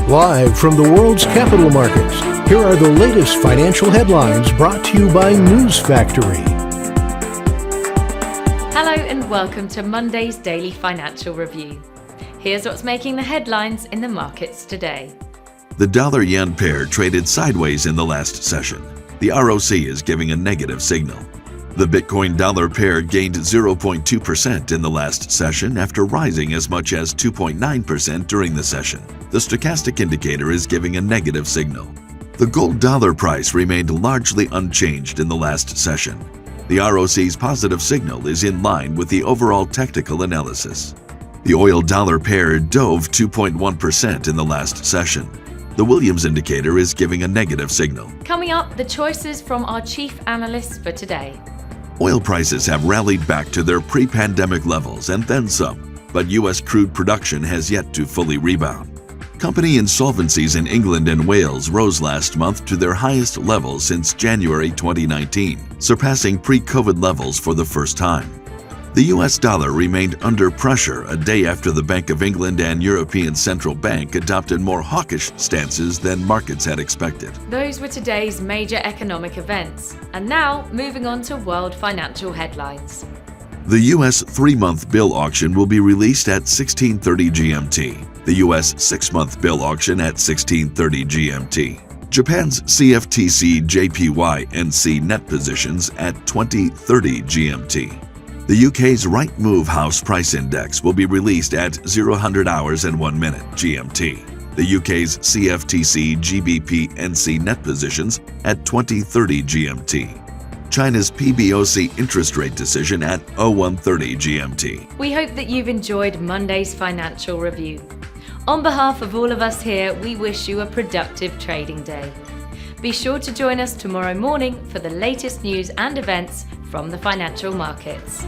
Live from the world's capital markets, here are the latest financial headlines brought to you by News Factory. Hello and welcome to Monday's Daily Financial Review. Here's what's making the headlines in the markets today. The dollar-yen pair traded sideways in the last session. The ROC is giving a negative signal. The Bitcoin-dollar pair gained 0.2% in the last session after rising as much as 2.9% during the session. The stochastic indicator is giving a negative signal. The gold-dollar price remained largely unchanged in the last session. The ROC's positive signal is in line with the overall technical analysis. The oil-dollar pair dove 2.1% in the last session. The Williams indicator is giving a negative signal. Coming up, the choices from our chief analysts for today. Oil prices have rallied back to their pre-pandemic levels and then some, but U.S. crude production has yet to fully rebound. Company insolvencies in England and Wales rose last month to their highest levels since January 2019, surpassing pre-COVID levels for the first time. The U.S. dollar remained under pressure a day after the Bank of England and European Central Bank adopted more hawkish stances than markets had expected. Those were today's major economic events. And now, moving on to world financial headlines. The U.S. 3-month bill auction will be released at 16:30 GMT. The U.S. 6-month bill auction at 16:30 GMT. Japan's CFTC JPY NC net positions at 20:30 GMT. The UK's Rightmove House Price Index will be released at 00 hours and 1 minute GMT. The UK's CFTC GBP NC net positions at 20:30 GMT. China's PBOC interest rate decision at 01:30 GMT. We hope that you've enjoyed Monday's financial review. On behalf of all of us here, we wish you a productive trading day. Be sure to join us tomorrow morning for the latest news and events from the financial markets.